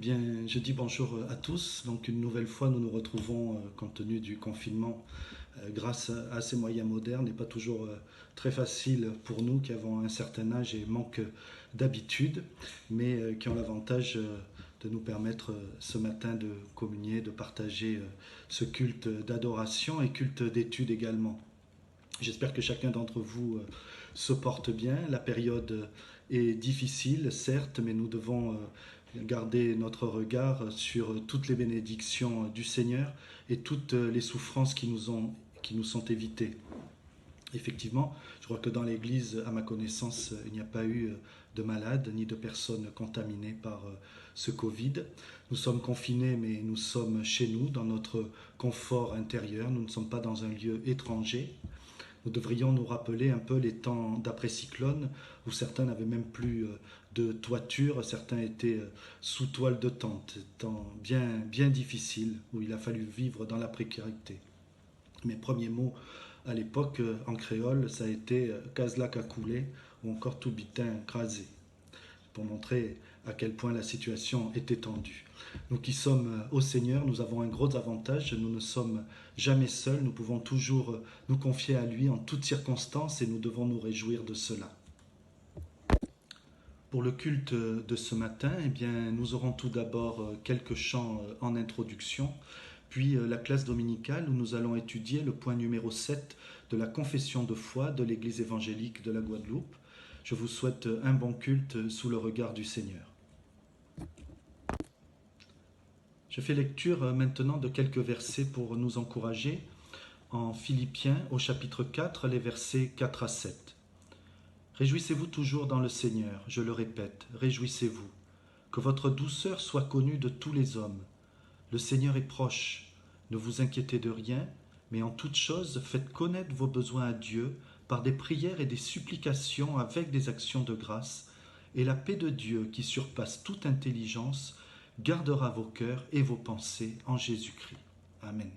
bien, je dis bonjour à tous. Donc une nouvelle fois, nous nous retrouvons compte tenu du confinement grâce à ces moyens modernes. N'est pas toujours très facile pour nous qui avons un certain âge et manque d'habitude, mais qui ont l'avantage de nous permettre ce matin de communier, de partager ce culte d'adoration et culte d'étude également. J'espère que chacun d'entre vous se porte bien. La période est difficile, certes, mais nous devons garder notre regard sur toutes les bénédictions du Seigneur et toutes les souffrances qui nous sont évitées. Effectivement, je crois que dans l'Église, à ma connaissance, il n'y a pas eu de malades ni de personnes contaminées par ce Covid. Nous sommes confinés, mais nous sommes chez nous, dans notre confort intérieur. Nous ne sommes pas dans un lieu étranger. Nous devrions nous rappeler un peu les temps d'après-cyclone où certains n'avaient même plus de toiture, certains étaient sous toile de tente, temps bien difficile où il a fallu vivre dans la précarité. Mes premiers mots à l'époque en créole, ça a été Kazlak a coulé ou encore tout bitin crasé, pour montrer à quel point la situation était tendue. Nous qui sommes au Seigneur, nous avons un gros avantage, nous ne sommes jamais seuls, nous pouvons toujours nous confier à lui en toutes circonstances et nous devons nous réjouir de cela. Pour le culte de ce matin, eh bien, nous aurons tout d'abord quelques chants en introduction, puis la classe dominicale où nous allons étudier le point numéro 7 de la confession de foi de l'Église évangélique de la Guadeloupe. Je vous souhaite un bon culte sous le regard du Seigneur. Je fais lecture maintenant de quelques versets pour nous encourager en Philippiens au chapitre 4, les versets 4 à 7. Réjouissez-vous toujours dans le Seigneur, je le répète, réjouissez-vous. Que votre douceur soit connue de tous les hommes. Le Seigneur est proche, ne vous inquiétez de rien, mais en toute chose faites connaître vos besoins à Dieu par des prières et des supplications avec des actions de grâce, et la paix de Dieu qui surpasse toute intelligence gardera vos cœurs et vos pensées en Jésus-Christ. Amen.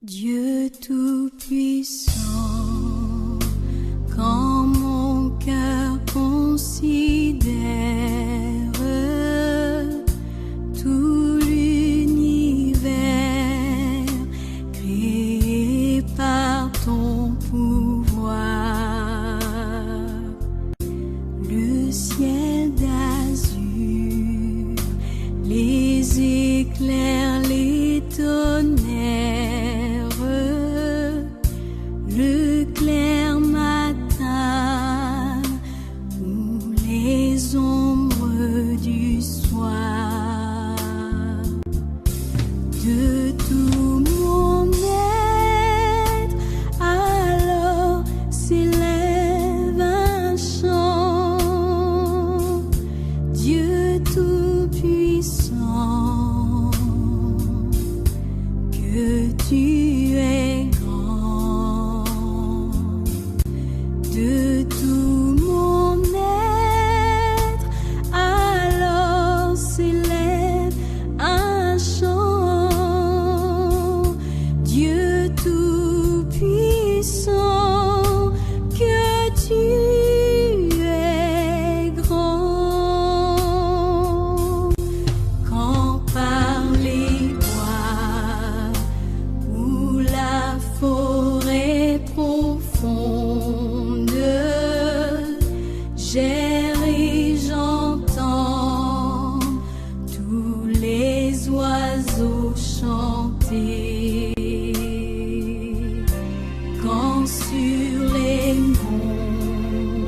Dieu Tout-Puissant, quand mon cœur considère tout l'univers créé par ton pouvoir, le ciel d'azur, les éclairs, les tonnerres, le clair matin ou les ombres du soir, de tout mon être, alors s'élève un chant. Dieu Tout-Puissant, que tu es grand. De tout mon être, alors s'élève un chant. Dieu Tout-Puissant, que tu es grand. Quand par les bois ou la forêt profonde, j'erre et j'entends tous les oiseaux chanter. Quand sur les monts,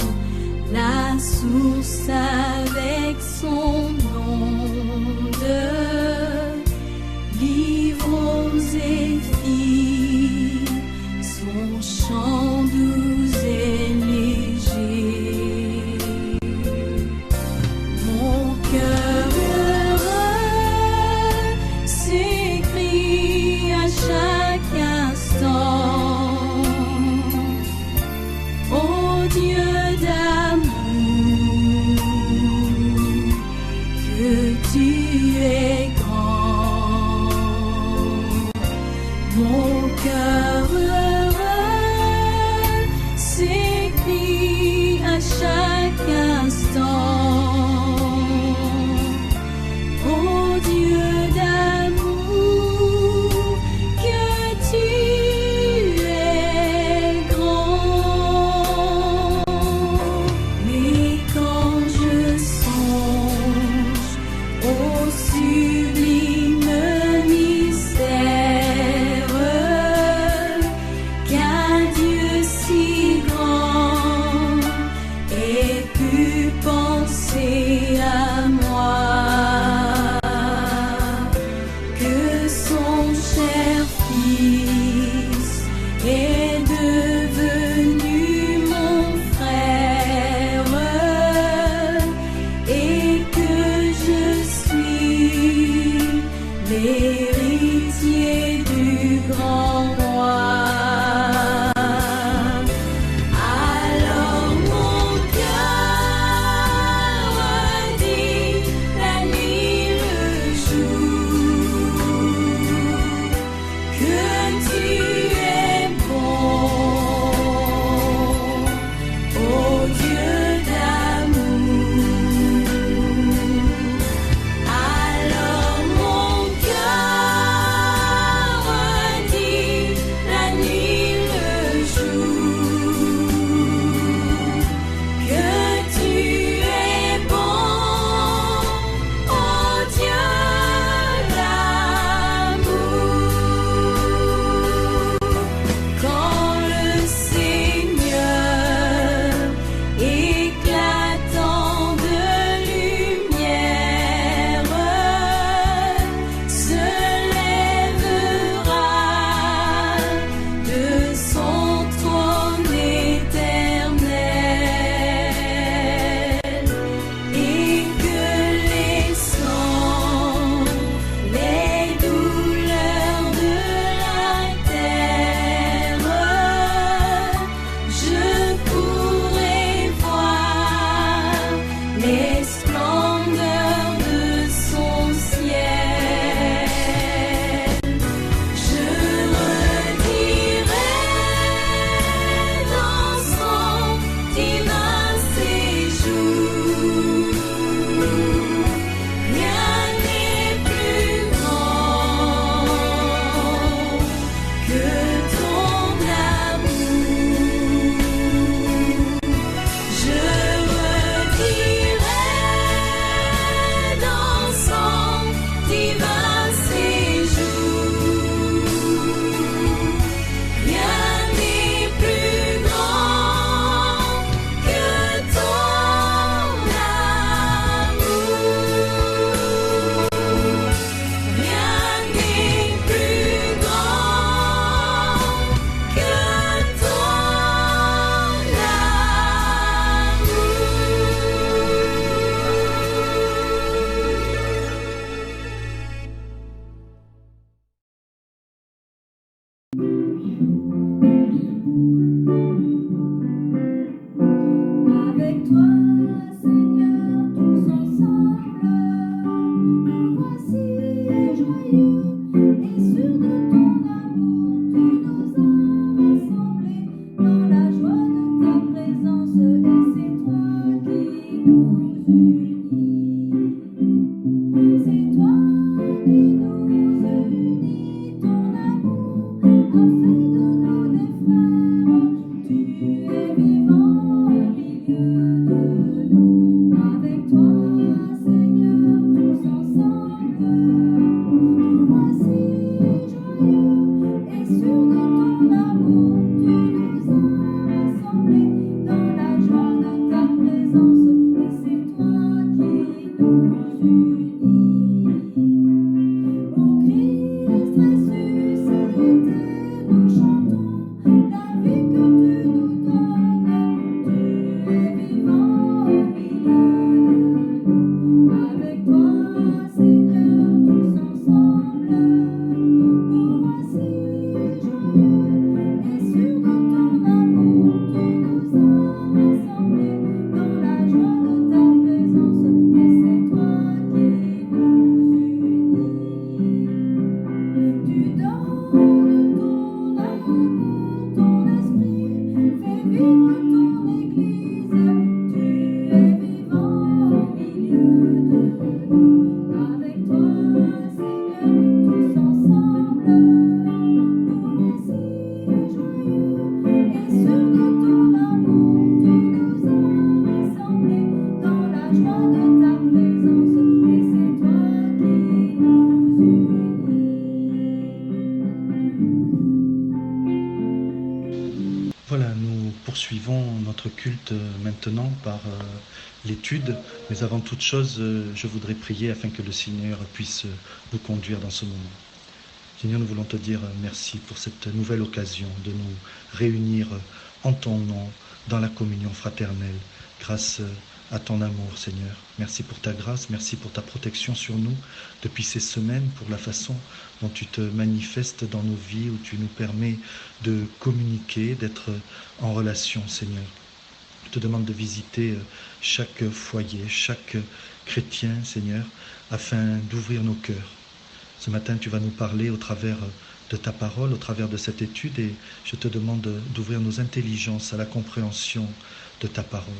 la source avec son onde livre aux zéphyrs son chant doux et léger. Mon cœur heureux s'écrie à chaque instant: ô Dieu d'amour, que tu es grand. Mon cœur heureux s'écrie à chaque instant: ô Dieu d'amour, que tu es grand. Mais quand je songe au sublime mystère Voilà, nous poursuivons notre culte maintenant par l'étude, mais avant toute chose, je voudrais prier afin que le Seigneur puisse nous conduire dans ce moment. Seigneur, nous voulons te dire merci pour cette nouvelle occasion de nous réunir en ton nom dans la communion fraternelle, grâce à ton amour, Seigneur. Merci pour ta grâce, merci pour ta protection sur nous depuis ces semaines, pour la façon dont tu te manifestes dans nos vies, où tu nous permets de communiquer, d'être en relation, Seigneur. Je te demande de visiter chaque foyer, chaque chrétien, Seigneur, afin d'ouvrir nos cœurs. Ce matin, tu vas nous parler au travers de ta parole, au travers de cette étude, et je te demande d'ouvrir nos intelligences à la compréhension de ta parole.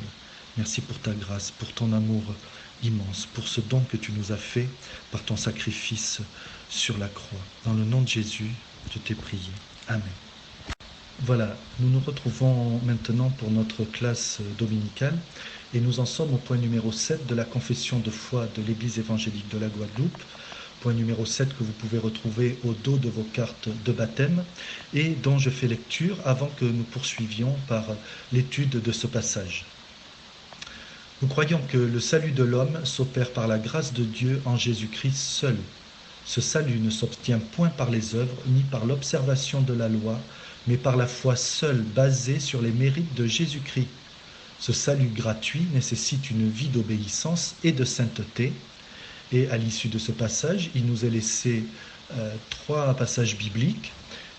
Merci pour ta grâce, pour ton amour immense, pour ce don que tu nous as fait par ton sacrifice sur la croix. Dans le nom de Jésus, je t'ai prié. Amen. Voilà, nous nous retrouvons maintenant pour notre classe dominicale et nous en sommes au point numéro 7 de la confession de foi de l'Église évangélique de la Guadeloupe. Point numéro 7 que vous pouvez retrouver au dos de vos cartes de baptême et dont je fais lecture avant que nous poursuivions par l'étude de ce passage. Nous croyons que le salut de l'homme s'opère par la grâce de Dieu en Jésus-Christ seul. Ce salut ne s'obtient point par les œuvres ni par l'observation de la loi, mais par la foi seule basée sur les mérites de Jésus-Christ. Ce salut gratuit nécessite une vie d'obéissance et de sainteté. Et à l'issue de ce passage, il nous est laissé 3 passages bibliques.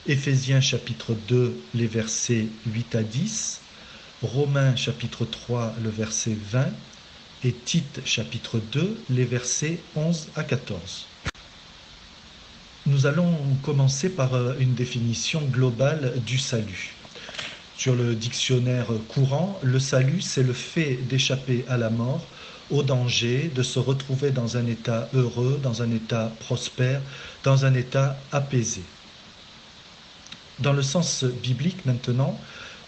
Éphésiens chapitre 2, les versets 8 à 10. Romains chapitre 3, le verset 20. Et Tite chapitre 2, les versets 11 à 14. Nous allons commencer par une définition globale du salut. Sur le dictionnaire courant, le salut, c'est le fait d'échapper à la mort, au danger, de se retrouver dans un état heureux, dans un état prospère, dans un état apaisé. Dans le sens biblique maintenant,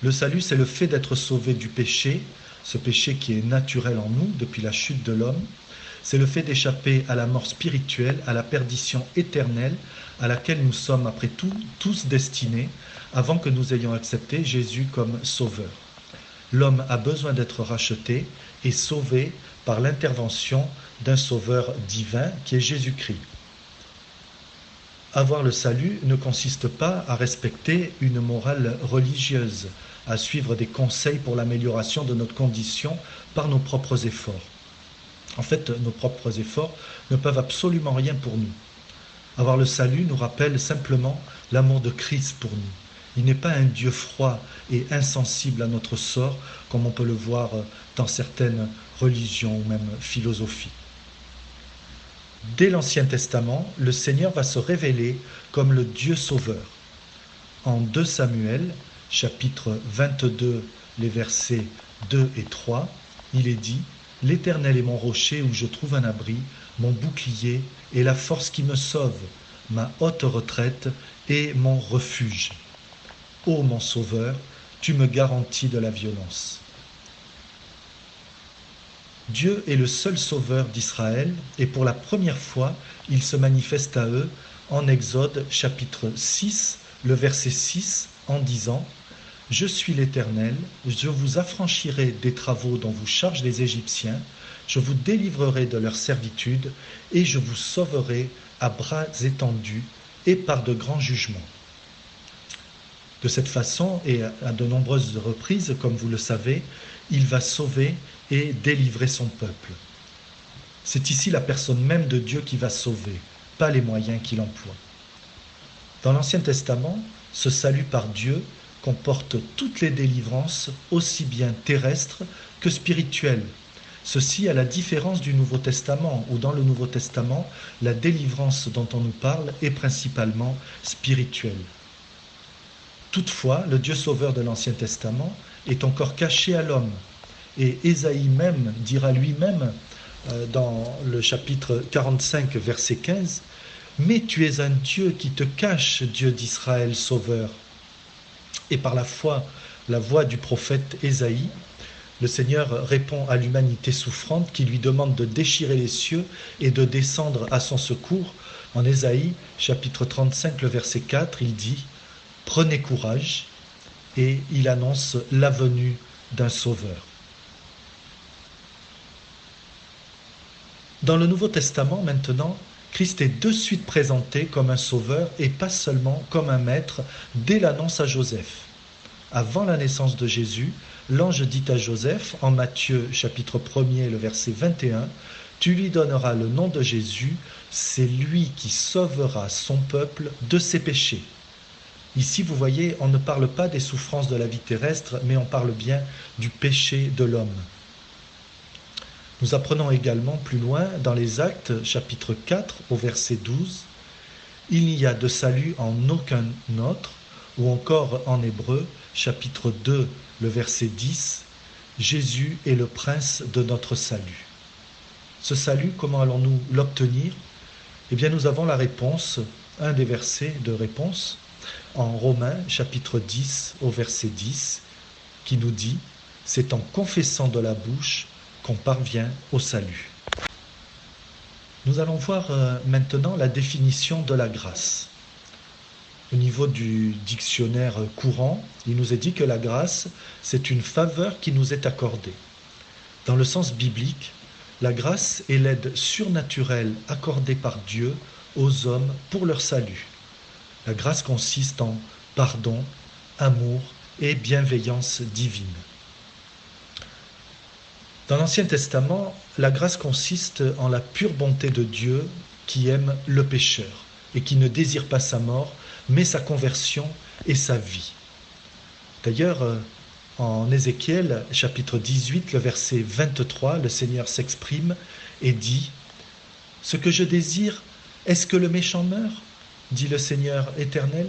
le salut, c'est le fait d'être sauvé du péché, ce péché qui est naturel en nous depuis la chute de l'homme. C'est le fait d'échapper à la mort spirituelle, à la perdition éternelle à laquelle nous sommes après tout tous destinés avant que nous ayons accepté Jésus comme sauveur. L'homme a besoin d'être racheté et sauvé par l'intervention d'un sauveur divin qui est Jésus-Christ. Avoir le salut ne consiste pas à respecter une morale religieuse, à suivre des conseils pour l'amélioration de notre condition par nos propres efforts. En fait, nos propres efforts ne peuvent absolument rien pour nous. Avoir le salut nous rappelle simplement l'amour de Christ pour nous. Il n'est pas un Dieu froid et insensible à notre sort, comme on peut le voir dans certaines religions ou même philosophies. Dès l'Ancien Testament, le Seigneur va se révéler comme le Dieu sauveur. En 2 Samuel, chapitre 22, les versets 2 et 3, il est dit « L'Éternel est mon rocher où je trouve un abri, mon bouclier et la force qui me sauve, ma haute retraite et mon refuge. Ô mon sauveur, tu me garantis de la violence. » Dieu est le seul sauveur d'Israël et pour la première fois, il se manifeste à eux en Exode chapitre 6, le verset 6, en disant « Je suis l'Éternel, je vous affranchirai des travaux dont vous chargent les Égyptiens, je vous délivrerai de leur servitude et je vous sauverai à bras étendus et par de grands jugements. » De cette façon, et à de nombreuses reprises, comme vous le savez, il va sauver et délivrer son peuple. C'est ici la personne même de Dieu qui va sauver, pas les moyens qu'il emploie. Dans l'Ancien Testament, ce salut par Dieu comporte toutes les délivrances, aussi bien terrestres que spirituelles. Ceci à la différence du Nouveau Testament, où dans le Nouveau Testament, la délivrance dont on nous parle est principalement spirituelle. Toutefois, le Dieu sauveur de l'Ancien Testament est encore caché à l'homme. Et Ésaïe même dira lui-même dans le chapitre 45, verset 15, « Mais tu es un Dieu qui te cache, Dieu d'Israël, sauveur. » Et par la voix du prophète Ésaïe, le Seigneur répond à l'humanité souffrante qui lui demande de déchirer les cieux et de descendre à son secours. En Ésaïe, chapitre 35, le verset 4, il dit « Prenez courage, et il annonce la venue d'un sauveur. Dans le Nouveau Testament, maintenant, Christ est de suite présenté comme un sauveur et pas seulement comme un maître dès l'annonce à Joseph. Avant la naissance de Jésus, l'ange dit à Joseph, en Matthieu chapitre 1er, le verset 21, « Tu lui donneras le nom de Jésus, c'est lui qui sauvera son peuple de ses péchés. » Ici, vous voyez, on ne parle pas des souffrances de la vie terrestre, mais on parle bien du péché de l'homme. Nous apprenons également plus loin, dans les Actes, chapitre 4, au verset 12, « Il n'y a de salut en aucun autre », ou encore en Hébreu, chapitre 2, le verset 10, « Jésus est le prince de notre salut ». Ce salut, comment allons-nous l'obtenir? Eh bien, nous avons la réponse, un des versets de réponse, en Romains, chapitre 10, au verset 10, qui nous dit « C'est en confessant de la bouche qu'on parvient au salut ». Nous allons voir maintenant la définition de la grâce. Au niveau du dictionnaire courant, il nous est dit que la grâce, c'est une faveur qui nous est accordée. Dans le sens biblique, la grâce est l'aide surnaturelle accordée par Dieu aux hommes pour leur salut. La grâce consiste en pardon, amour et bienveillance divine. Dans l'Ancien Testament, la grâce consiste en la pure bonté de Dieu qui aime le pécheur et qui ne désire pas sa mort, mais sa conversion et sa vie. D'ailleurs, en Ézéchiel, chapitre 18, le verset 23, le Seigneur s'exprime et dit « Ce que je désire, est-ce que le méchant meure ? dit le Seigneur éternel.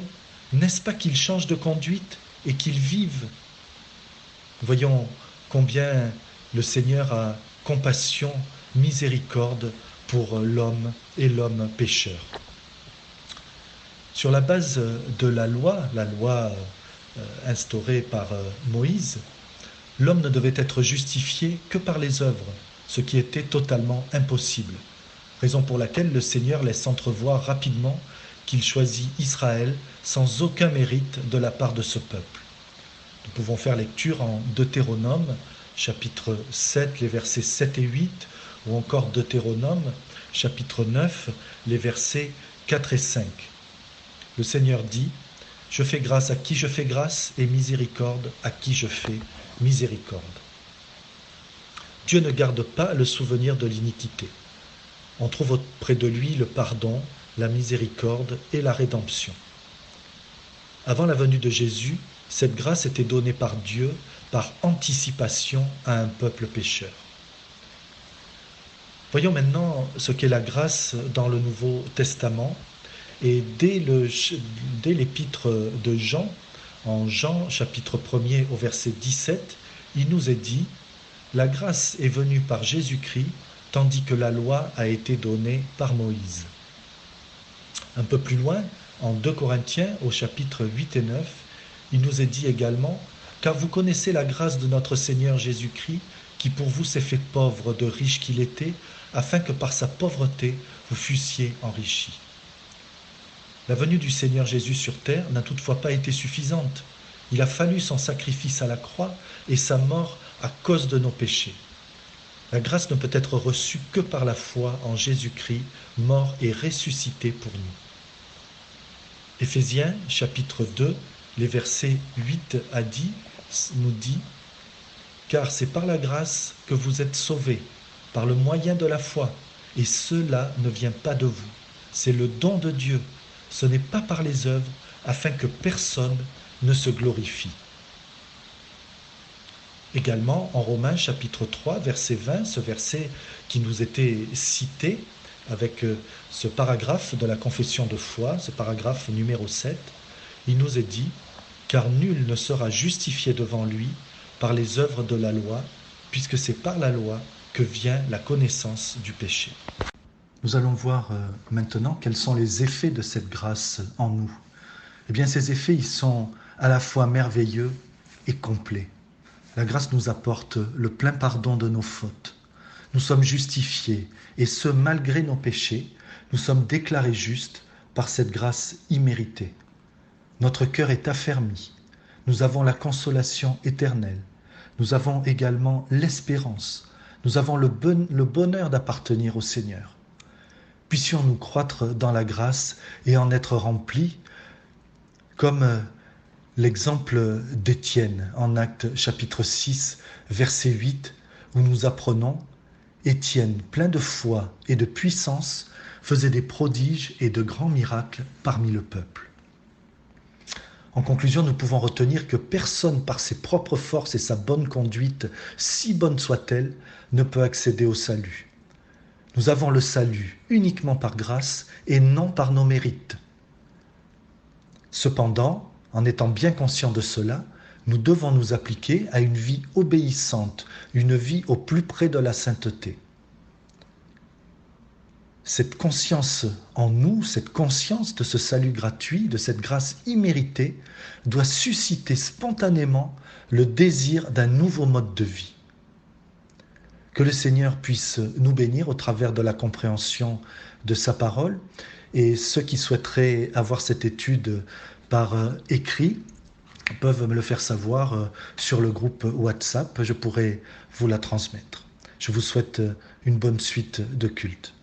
N'est-ce pas qu'il change de conduite et qu'il vive ?» Voyons combien le Seigneur a compassion, miséricorde pour l'homme et l'homme pécheur. Sur la base de la loi instaurée par Moïse, l'homme ne devait être justifié que par les œuvres, ce qui était totalement impossible. Raison pour laquelle le Seigneur laisse entrevoir rapidement qu'il choisit Israël sans aucun mérite de la part de ce peuple. Nous pouvons faire lecture en Deutéronome, chapitre 7, les versets 7 et 8, ou encore Deutéronome, chapitre 9, les versets 4 et 5. Le Seigneur dit « Je fais grâce à qui je fais grâce et miséricorde à qui je fais miséricorde. » Dieu ne garde pas le souvenir de l'iniquité. On trouve auprès de lui le pardon, la miséricorde et la rédemption. Avant la venue de Jésus, cette grâce était donnée par Dieu par anticipation à un peuple pécheur. Voyons maintenant ce qu'est la grâce dans le Nouveau Testament. Et dès l'épître de Jean, en Jean chapitre 1er au verset 17, il nous est dit « La grâce est venue par Jésus-Christ, tandis que la loi a été donnée par Moïse. » Un peu plus loin, en 2 Corinthiens au chapitre 8 et 9, il nous est dit également « Car vous connaissez la grâce de notre Seigneur Jésus-Christ, qui pour vous s'est fait pauvre de riche qu'il était, afin que par sa pauvreté vous fussiez enrichis. » La venue du Seigneur Jésus sur terre n'a toutefois pas été suffisante. Il a fallu son sacrifice à la croix et sa mort à cause de nos péchés. La grâce ne peut être reçue que par la foi en Jésus-Christ, mort et ressuscité pour nous. Éphésiens, chapitre 2, les versets 8 à 10, nous dit « Car c'est par la grâce que vous êtes sauvés, par le moyen de la foi, et cela ne vient pas de vous. C'est le don de Dieu. Ce n'est pas par les œuvres, afin que personne ne se glorifie. » Également, en Romains chapitre 3, verset 20, ce verset qui nous était cité avec ce paragraphe de la confession de foi, ce paragraphe numéro 7, il nous est dit « Car nul ne sera justifié devant lui par les œuvres de la loi, puisque c'est par la loi que vient la connaissance du péché. » Nous allons voir maintenant quels sont les effets de cette grâce en nous. Eh bien, ces effets, ils sont à la fois merveilleux et complets. La grâce nous apporte le plein pardon de nos fautes. Nous sommes justifiés, et ce, malgré nos péchés, nous sommes déclarés justes par cette grâce imméritée. Notre cœur est affermi. nous avons la consolation éternelle, nous avons également l'espérance, nous avons le bonheur d'appartenir au Seigneur. Puissions-nous croître dans la grâce et en être remplis, comme l'exemple d'Étienne en Actes chapitre 6, verset 8, où nous apprenons « Étienne, plein de foi et de puissance, faisait des prodiges et de grands miracles parmi le peuple. » En conclusion, nous pouvons retenir que personne par ses propres forces et sa bonne conduite, si bonne soit-elle, ne peut accéder au salut. Nous avons le salut uniquement par grâce et non par nos mérites. Cependant, en étant bien conscients de cela, nous devons nous appliquer à une vie obéissante, une vie au plus près de la sainteté. Cette conscience en nous, cette conscience de ce salut gratuit, de cette grâce imméritée, doit susciter spontanément le désir d'un nouveau mode de vie. Que le Seigneur puisse nous bénir au travers de la compréhension de sa parole, et ceux qui souhaiteraient avoir cette étude par écrit peuvent me le faire savoir sur le groupe WhatsApp, je pourrai vous la transmettre. Je vous souhaite une bonne suite de culte.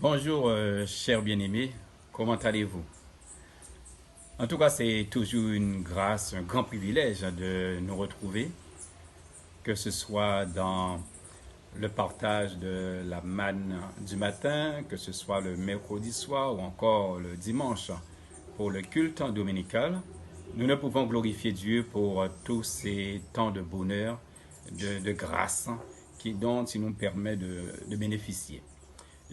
Bonjour, chers bien-aimés, comment allez-vous? En tout cas, c'est toujours une grâce, un grand privilège de nous retrouver, que ce soit dans le partage de la manne du matin, que ce soit le mercredi soir ou encore le dimanche pour le culte dominical. Nous ne pouvons glorifier Dieu pour tous ces temps de bonheur, de grâce dont il nous permet de bénéficier.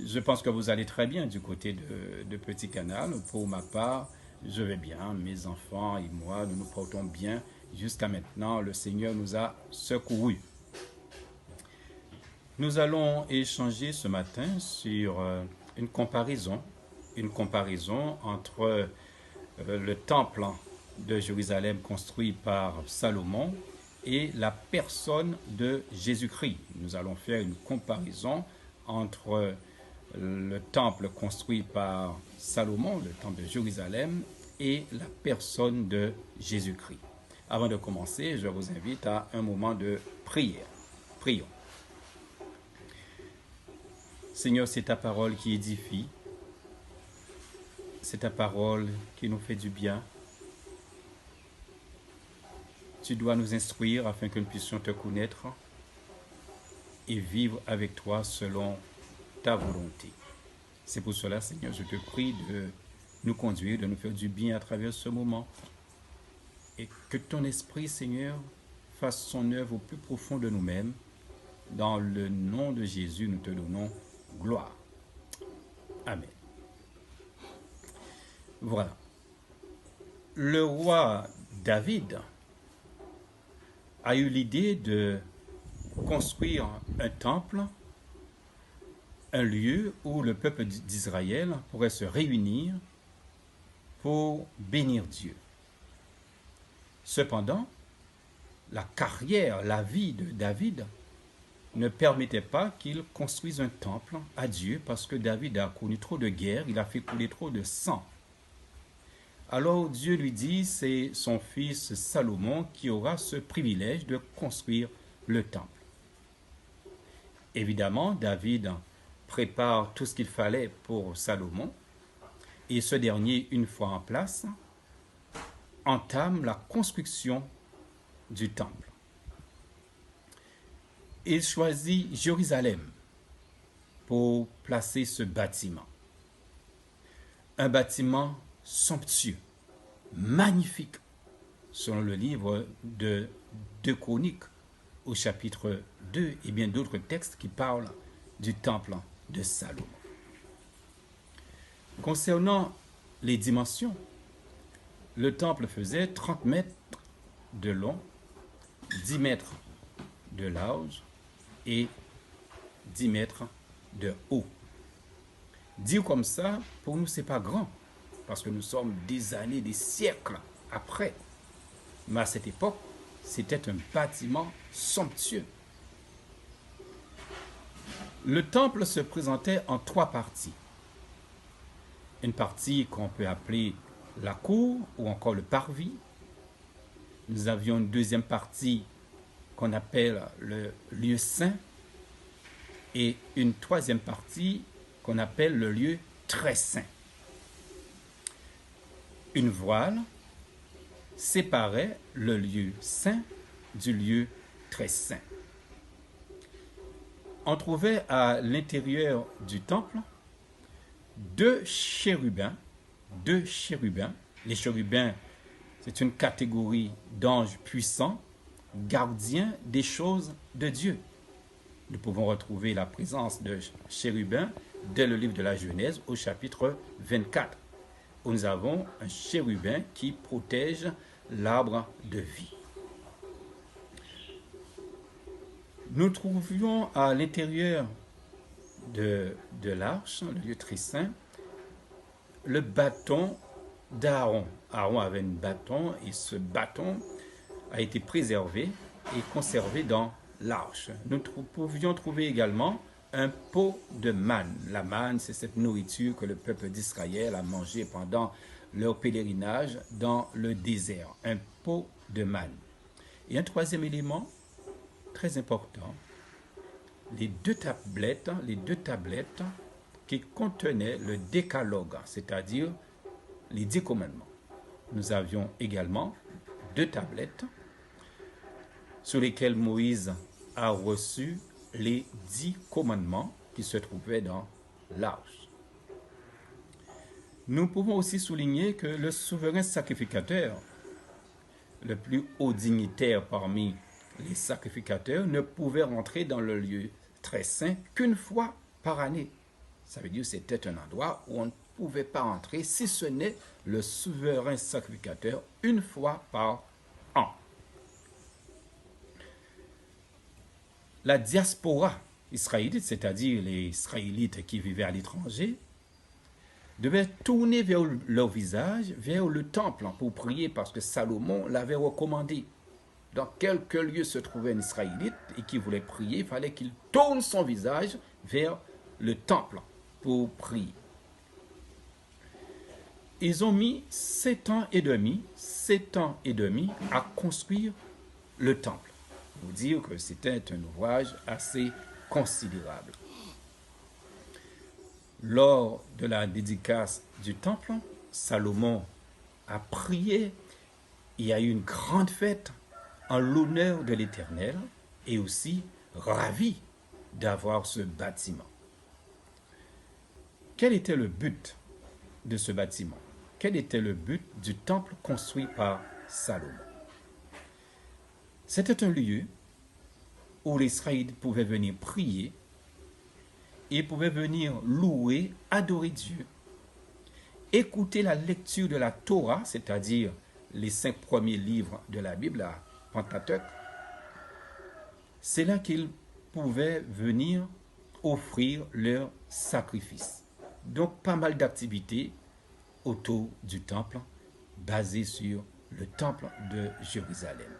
Je pense que vous allez très bien du côté de Petit Canal. Pour ma part, je vais bien. Mes enfants et moi, nous nous portons bien. Jusqu'à maintenant, le Seigneur nous a secourus. Nous allons échanger ce matin sur une comparaison entre le temple de Jérusalem construit par Salomon et la personne de Jésus-Christ. Nous allons faire une comparaison entre le temple construit par Salomon, le temple de Jérusalem, et la personne de Jésus-Christ. Avant de commencer, je vous invite à un moment de prière. Prions. Seigneur, c'est ta parole qui édifie, c'est ta parole qui nous fait du bien. Tu dois nous instruire afin que nous puissions te connaître et vivre avec toi selon ta volonté. C'est pour cela, Seigneur, je te prie de nous conduire, de nous faire du bien à travers ce moment. Et que ton esprit, Seigneur, fasse son œuvre au plus profond de nous-mêmes. Dans le nom de Jésus, nous te donnons gloire. Amen. Voilà. Le roi David a eu l'idée de construire un temple, un lieu où le peuple d'Israël pourrait se réunir pour bénir Dieu. Cependant, la carrière, la vie de David ne permettait pas qu'il construise un temple à Dieu parce que David a connu trop de guerres, il a fait couler trop de sang. Alors Dieu lui dit, c'est son fils Salomon qui aura ce privilège de construire le temple. Évidemment, David prépare tout ce qu'il fallait pour Salomon et ce dernier, une fois en place, entame la construction du temple. Il choisit Jérusalem pour placer ce bâtiment. Un bâtiment somptueux, magnifique, selon le livre de 2 Chroniques au chapitre 2 et bien d'autres textes qui parlent du temple de Salomon. Concernant les dimensions, le temple faisait 30 mètres de long, 10 mètres de large et 10 mètres de haut. Dire comme ça, pour nous, c'est pas grand, parce que nous sommes des années, des siècles après. Mais à cette époque, c'était un bâtiment somptueux. Le temple se présentait en 3 parties. Une partie qu'on peut appeler la cour ou encore le parvis. Nous avions une deuxième partie qu'on appelle le lieu saint et une troisième partie qu'on appelle le lieu très saint. Une voile séparait le lieu saint du lieu très saint. On trouvait à l'intérieur du temple 2 chérubins. Les chérubins, c'est une catégorie d'anges puissants, gardiens des choses de Dieu. Nous pouvons retrouver la présence de chérubins dès le livre de la Genèse au chapitre 24, où nous avons un chérubin qui protège l'arbre de vie. Nous trouvions à l'intérieur de l'arche, le lieu très saint, le bâton d'Aaron. Aaron avait un bâton et ce bâton a été préservé et conservé dans l'arche. Nous pouvions trouver également un pot de manne. La manne, c'est cette nourriture que le peuple d'Israël a mangée pendant leur pèlerinage dans le désert. Un pot de manne. Et un troisième élément très important, les deux tablettes qui contenait le décalogue, c'est-à-dire les 10 commandements. Nous avions également 2 tablettes sur lesquelles Moïse a reçu les 10 commandements qui se trouvaient dans l'arche. Nous pouvons aussi souligner que le souverain sacrificateur, le plus haut dignitaire parmi les sacrificateurs, ne pouvait rentrer dans le lieu très saint qu'une fois par année. Ça veut dire que c'était un endroit où on ne pouvait pas entrer si ce n'est le souverain sacrificateur une fois par an. La diaspora israélite, c'est-à-dire les Israélites qui vivaient à l'étranger, devaient tourner vers leur visage, vers le temple pour prier parce que Salomon l'avait recommandé. Dans quelque lieu se trouvait un Israélite et qui voulait prier, il fallait qu'il tourne son visage vers le temple pour prier. Ils ont mis 7 ans et demi à construire le temple. Pour dire que c'était un ouvrage assez considérable. Lors de la dédicace du temple, Salomon a prié. Il y a eu une grande fête en l'honneur de l'Éternel et aussi ravi d'avoir ce bâtiment. Quel était le but de ce bâtiment? Quel était le but du temple construit par Salomon? C'était un lieu où les Israélites pouvaient venir prier et pouvaient venir louer, adorer Dieu, écouter la lecture de la Torah, c'est-à-dire les 5 premiers livres de la Bible, la Pentateuque. C'est là qu'ils pouvaient venir offrir leurs sacrifices. Donc pas mal d'activités autour du temple, basées sur le temple de Jérusalem.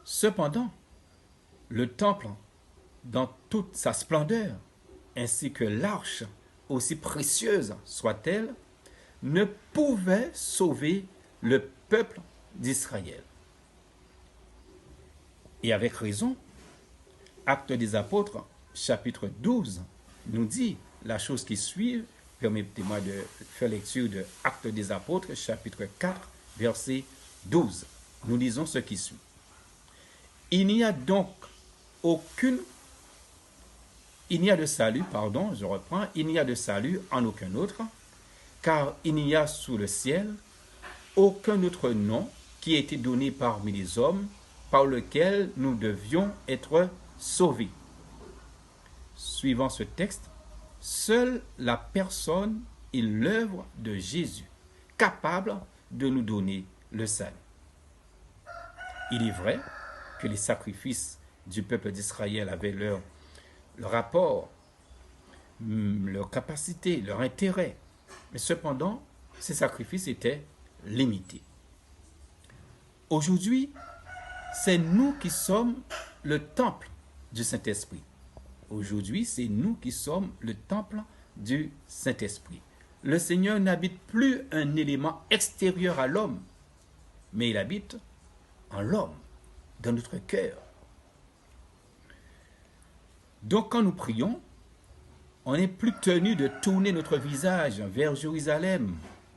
Cependant, le temple, dans toute sa splendeur, ainsi que l'arche, aussi précieuse soit-elle, ne pouvait sauver le peuple d'Israël. Et avec raison, Actes des Apôtres, chapitre 12, nous dit la chose qui suit. Permettez-moi de faire lecture de Actes des Apôtres, chapitre 4, verset 12. Nous lisons ce qui suit. Il n'y a de salut en aucun autre, car il n'y a sous le ciel aucun autre nom qui ait été donné parmi les hommes par lequel nous devions être sauvés. Suivant ce texte, seule la personne et l'œuvre de Jésus capable de nous donner le salut. Il est vrai que les sacrifices du peuple d'Israël avaient leur rapport, leur capacité, leur intérêt. Mais cependant, ces sacrifices étaient limités. Aujourd'hui, c'est nous qui sommes le temple du Saint-Esprit. Aujourd'hui, c'est nous qui sommes le temple du Saint-Esprit. Le Seigneur n'habite plus un élément extérieur à l'homme, mais il habite en l'homme, dans notre cœur. Donc quand nous prions, on n'est plus tenu de tourner notre visage vers Jérusalem,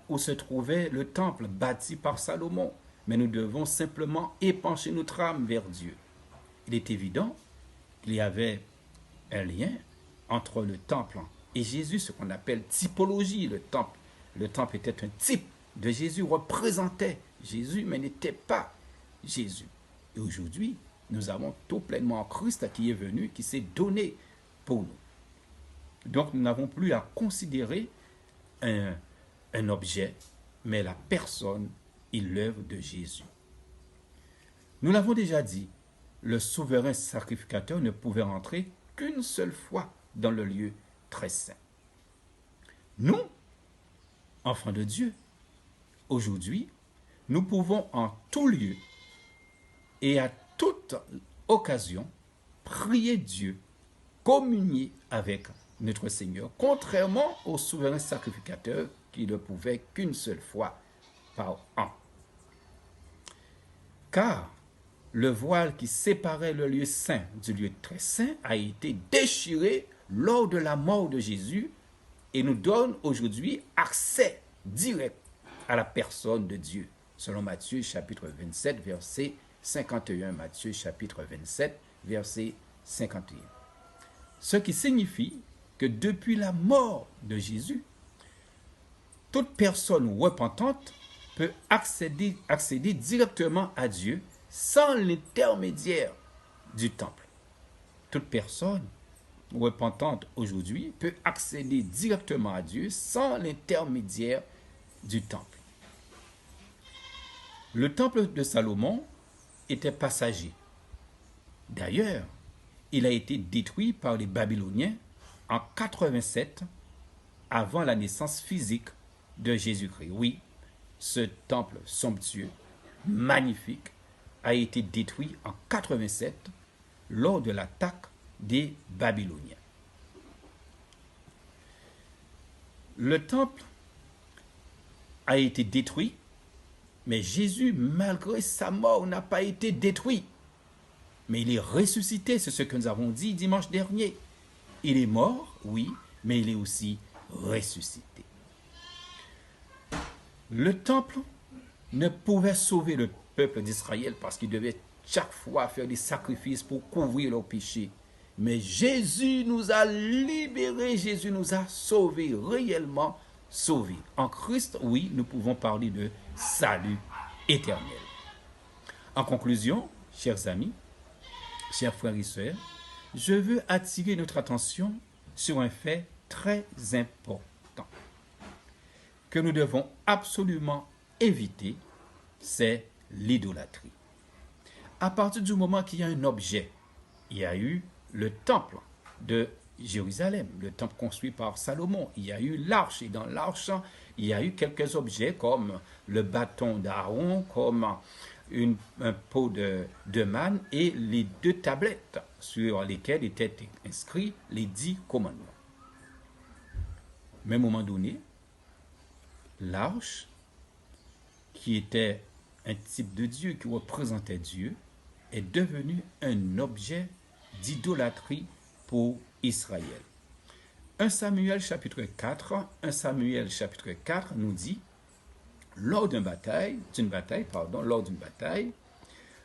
où se trouvait le temple bâti par Salomon, mais nous devons simplement épancher notre âme vers Dieu. Il est évident qu'il y avait un lien entre le temple et Jésus, ce qu'on appelle typologie. Le temple était un type de Jésus, représentait Jésus, mais n'était pas Jésus. Et aujourd'hui, nous avons tout pleinement en Christ qui est venu, qui s'est donné pour nous. Donc, nous n'avons plus à considérer un objet, mais la personne et l'œuvre de Jésus. Nous l'avons déjà dit, le souverain sacrificateur ne pouvait entrer qu'une seule fois dans le lieu très saint. Nous, enfants de Dieu, aujourd'hui, nous pouvons en tout lieu et à toute occasion prier Dieu, communier avec notre Seigneur, contrairement au souverain sacrificateur qui ne pouvait qu'une seule fois par an. Car le voile qui séparait le lieu saint du lieu très saint a été déchiré lors de la mort de Jésus et nous donne aujourd'hui accès direct à la personne de Dieu, selon Matthieu chapitre 27, verset 51. Matthieu chapitre 27, verset 51. Ce qui signifie que depuis la mort de Jésus, toute personne repentante peut accéder directement à Dieu sans l'intermédiaire du temple. Toute personne repentante aujourd'hui peut accéder directement à Dieu sans l'intermédiaire du temple. Le temple de Salomon était passager. D'ailleurs, il a été détruit par les Babyloniens en 87 avant la naissance physique de Jésus-Christ. Oui, ce temple somptueux, magnifique, a été détruit en 87 lors de l'attaque des Babyloniens. Le temple a été détruit, mais Jésus, malgré sa mort, n'a pas été détruit. Mais il est ressuscité, c'est ce que nous avons dit dimanche dernier. Il est mort, oui, mais il est aussi ressuscité. Le temple ne pouvait sauver le peuple d'Israël parce qu'il devait chaque fois faire des sacrifices pour couvrir leurs péchés. Mais Jésus nous a libérés, Jésus nous a sauvés, réellement sauvés. En Christ, oui, nous pouvons parler de salut éternel. En conclusion, chers amis, chers frères et sœurs, je veux attirer notre attention sur un fait très important que nous devons absolument éviter, c'est l'idolâtrie. À partir du moment qu'il y a un objet, il y a eu le temple de Jérusalem, le temple construit par Salomon, il y a eu l'arche, et dans l'arche, il y a eu quelques objets comme le bâton d'Aaron, comme un pot de manne et les 2 tablettes sur lesquelles étaient inscrits les 10 commandements. Mais à un moment donné, l'arche, qui était un type de Dieu, qui représentait Dieu, est devenue un objet d'idolâtrie pour Israël. 1 Samuel chapitre 4 nous dit, lors d'une bataille,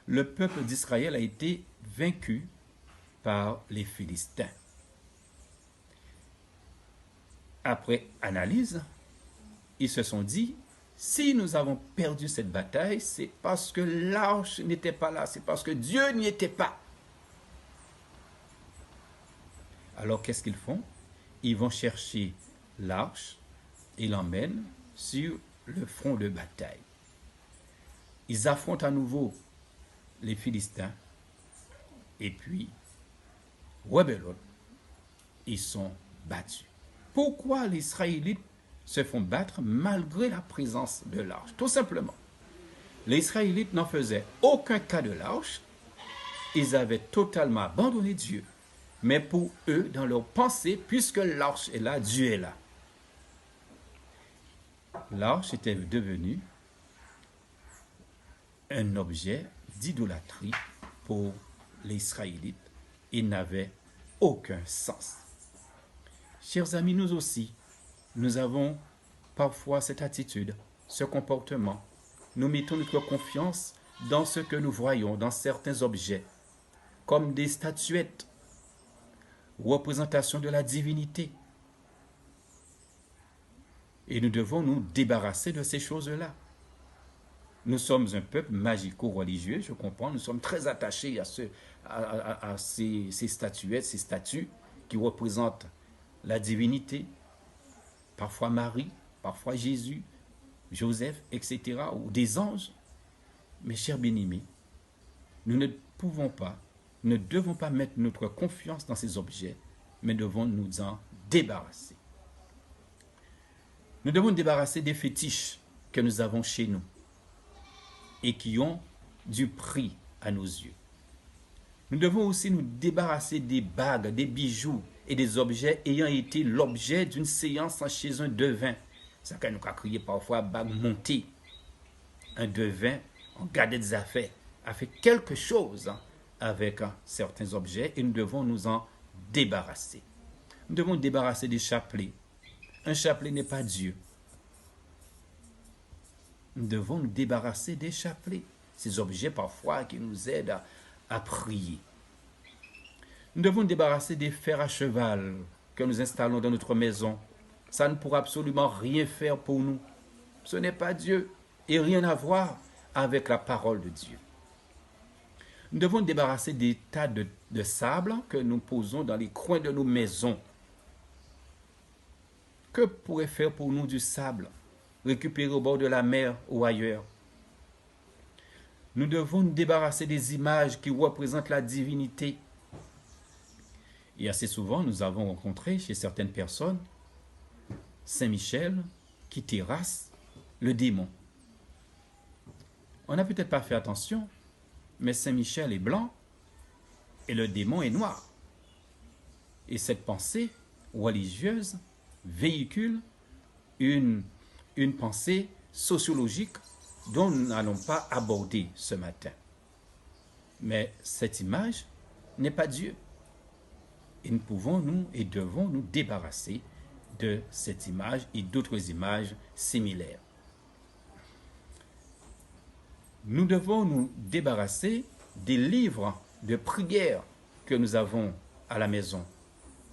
le peuple d'Israël a été vaincu par les Philistins. Après analyse, ils se sont dit, si nous avons perdu cette bataille, c'est parce que l'arche n'était pas là, c'est parce que Dieu n'y était pas. Alors qu'est-ce qu'ils font? Ils vont chercher l'arche et l'emmènent sur le front de bataille. Ils affrontent à nouveau les Philistins et puis, rebellent, ils sont battus. Pourquoi les Israélites se font battre malgré la présence de l'arche? Tout simplement, les Israélites n'en faisaient aucun cas de l'arche, ils avaient totalement abandonné Dieu. Mais pour eux, dans leur pensée, puisque l'arche est là, Dieu est là. L'arche était devenue un objet d'idolâtrie pour les Israélites. Il n'avait aucun sens. Chers amis, nous aussi, nous avons parfois cette attitude, ce comportement. Nous mettons notre confiance dans ce que nous voyons, dans certains objets, comme des statuettes, représentation de la divinité. Et nous devons nous débarrasser de ces choses-là. Nous sommes un peuple magico-religieux, je comprends, nous sommes très attachés à ces statuettes, ces statues qui représentent la divinité, parfois Marie, parfois Jésus, Joseph, etc., ou des anges. Mes chers bien-aimés, nous ne devons pas mettre notre confiance dans ces objets, mais devons nous en débarrasser. Nous devons nous débarrasser des fétiches que nous avons chez nous et qui ont du prix à nos yeux. Nous devons aussi nous débarrasser des bagues, des bijoux et des objets ayant été l'objet d'une séance chez un devin. Ça qu'on nous a crié parfois bague montée. Un devin, on gardait des affaires, a fait quelque chose avec certains objets et nous devons nous en débarrasser. Nous devons nous débarrasser des chapelets. Un chapelet n'est pas Dieu. Nous devons nous débarrasser des chapelets, ces objets parfois qui nous aident à prier. Nous devons nous débarrasser des fers à cheval que nous installons dans notre maison. Ça ne pourra absolument rien faire pour nous. Ce n'est pas Dieu et rien à voir avec la parole de Dieu. Nous devons nous débarrasser des tas de sable que nous posons dans les coins de nos maisons. Que pourrait faire pour nous du sable, récupéré au bord de la mer ou ailleurs? Nous devons nous débarrasser des images qui représentent la divinité. Et assez souvent, nous avons rencontré chez certaines personnes Saint-Michel qui terrasse le démon. On n'a peut-être pas fait attention, mais Saint-Michel est blanc et le démon est noir. Et cette pensée religieuse véhicule une pensée sociologique dont nous n'allons pas aborder ce matin. Mais cette image n'est pas Dieu. Et nous pouvons, et devons nous débarrasser de cette image et d'autres images similaires. Nous devons nous débarrasser des livres de prière que nous avons à la maison.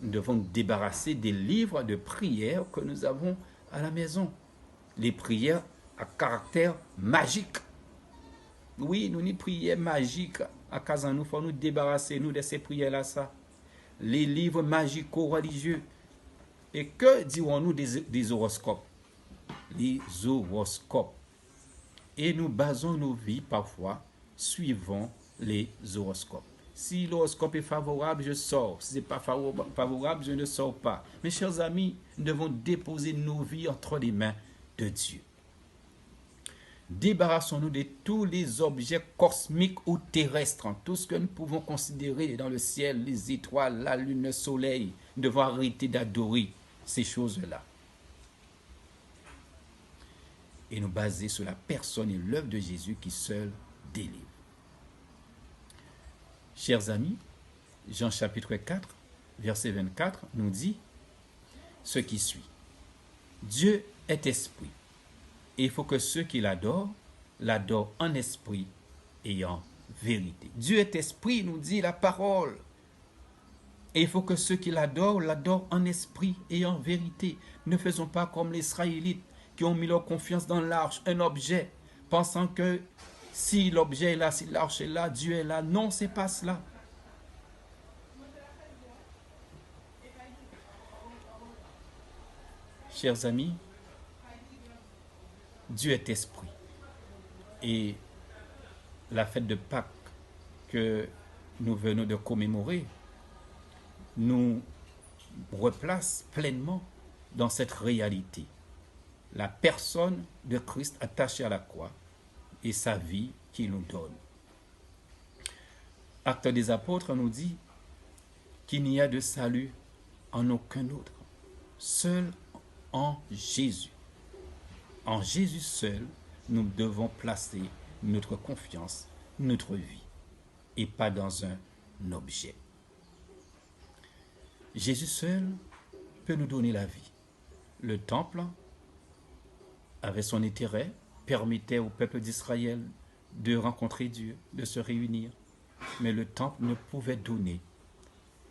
Nous devons nous débarrasser des livres de prière que nous avons à la maison. Les prières à caractère magique. Oui, nous n'y prières magiques à Kazan, nous faut nous débarrasser nous de ces prières-là, ça. Les livres magico-religieux. Et que dirons-nous des horoscopes? Les horoscopes. Et nous basons nos vies parfois suivant les horoscopes. Si l'horoscope est favorable, je sors. Si ce n'est pas favorable, je ne sors pas. Mes chers amis, nous devons déposer nos vies entre les mains de Dieu. Débarrassons-nous de tous les objets cosmiques ou terrestres, tout ce que nous pouvons considérer dans le ciel, les étoiles, la lune, le soleil. Nous devons arrêter d'adorer ces choses-là. Et nous baser sur la personne et l'œuvre de Jésus qui seul délivre. Chers amis, Jean chapitre 4, verset 24 nous dit ce qui suit. Dieu est esprit, et il faut que ceux qui l'adorent en esprit et en vérité. Dieu est esprit, nous dit la parole. Et il faut que ceux qui l'adorent en esprit et en vérité. Ne faisons pas comme les Israélites qui ont mis leur confiance dans l'arche, un objet, pensant que si l'objet est là, si l'arche est là, Dieu est là. Non, c'est pas cela. Chers amis, Dieu est esprit. Et la fête de Pâques que nous venons de commémorer nous replace pleinement dans cette réalité. La personne de Christ attachée à la croix et sa vie qu'il nous donne. Actes des Apôtres nous dit qu'il n'y a de salut en aucun autre, seul en Jésus. En Jésus seul, nous devons placer notre confiance, notre vie, et pas dans un objet. Jésus seul peut nous donner la vie. Le temple, avec son intérêt, permettait au peuple d'Israël de rencontrer Dieu, de se réunir. Mais le temple ne pouvait donner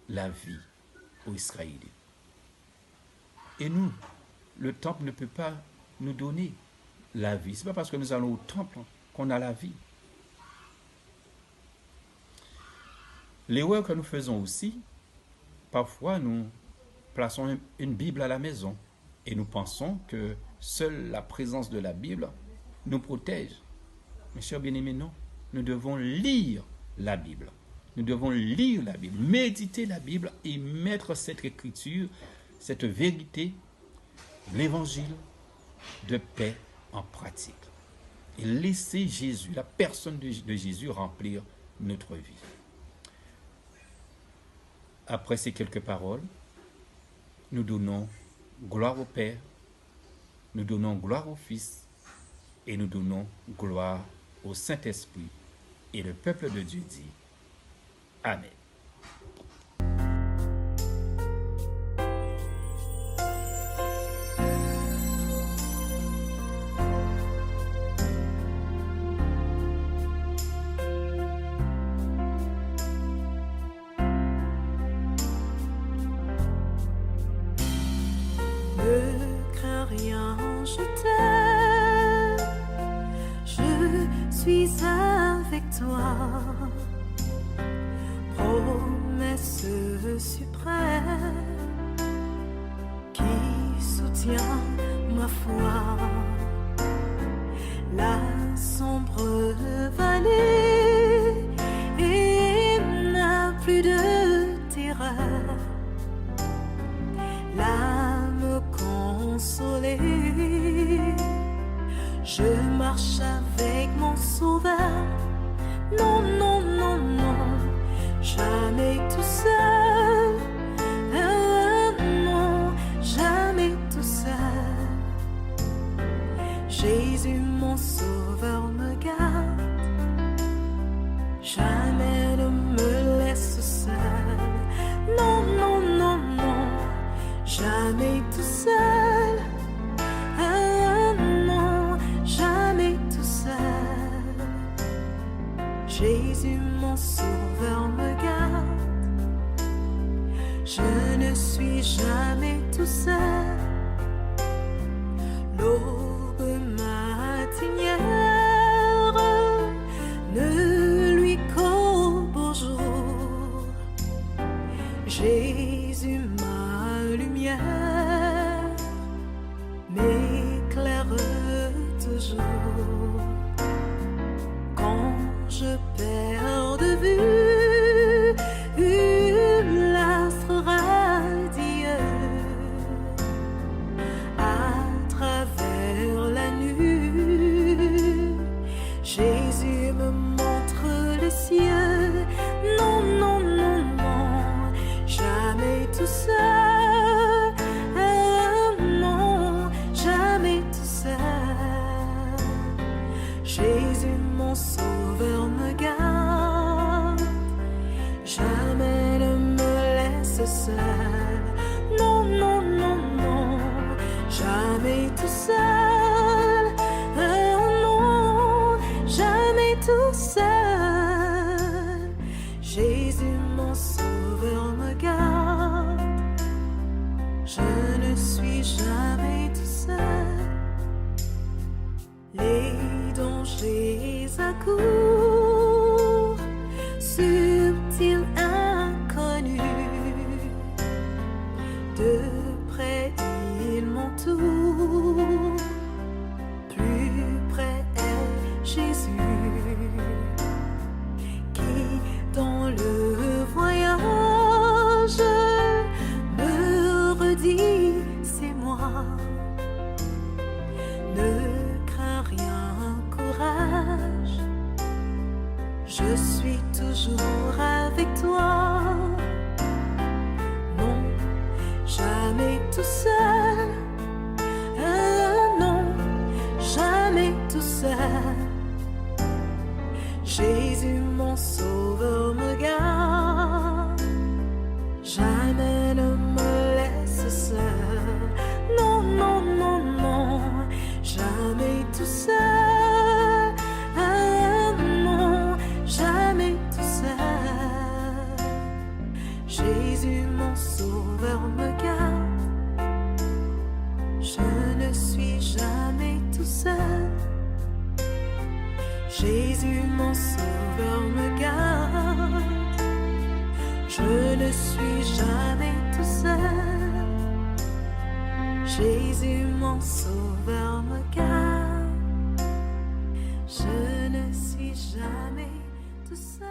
la vie aux Israéliens. Et nous, le temple ne peut pas nous donner la vie. Ce n'est pas parce que nous allons au temple qu'on a la vie. L'erreur que nous faisons aussi, parfois nous plaçons une Bible à la maison et nous pensons que seule la présence de la Bible nous protège. Mes chers bien-aimés, non. Nous devons lire la Bible. Nous devons lire la Bible, méditer la Bible et mettre cette écriture, cette vérité, l'évangile de paix en pratique. Et laisser Jésus, la personne de Jésus, remplir notre vie. Après ces quelques paroles, nous donnons gloire au Père, nous donnons gloire au Fils et nous donnons gloire au Saint-Esprit. Et le peuple de Dieu dit Amen. rien, je t'aime. Je suis avec toi. Promesse suprême qui soutient ma foi. La sombre vallée et n'a plus de terreur. L'âme consolée, je marche avec mon sauveur. Non, non, non, non, jamais tout seul. Non, jamais tout seul. Jésus mon sauveur me garde, jamais ne me laisse seul. Non, non, non, non, jamais tout seul. Non, jamais tout seul. Jésus mon sauveur me garde, je ne suis jamais tout seul. L'aube matinière ne lui qu'au beau jour. Jésus ma lumière m'éclaire toujours. Quand je perds de vue l'astre radieux, à travers la nuit, Jésus me montre les cieux. Non, non, non, non, jamais tout seul. Non, jamais tout seul. Jésus mon sauveur me garde, jamais ne me laisse seul. Non, non, non, non, jamais tout seul. Non, jamais tout seul. Jésus mon sauveur me garde, je ne suis jamais tout seul. Les dangers accourent, subtils, inconnus. De près ils m'entourent, plus près est Jésus, qui dans le voyage me redit c'est moi. Ne crains rien, courage, je suis toujours avec toi. Non, jamais tout seul. Non, jamais tout seul. Jésus mon sauveur me garde, jamais ne me laisse seul. Non, non, non, non, jamais tout seul. Non, jamais tout seul. Jésus mon sauveur me garde, je ne suis jamais tout seul. Jésus mon sauveur me garde, je ne suis jamais tout seul. Jésus mon sauveur me garde, je ne suis jamais tout seul.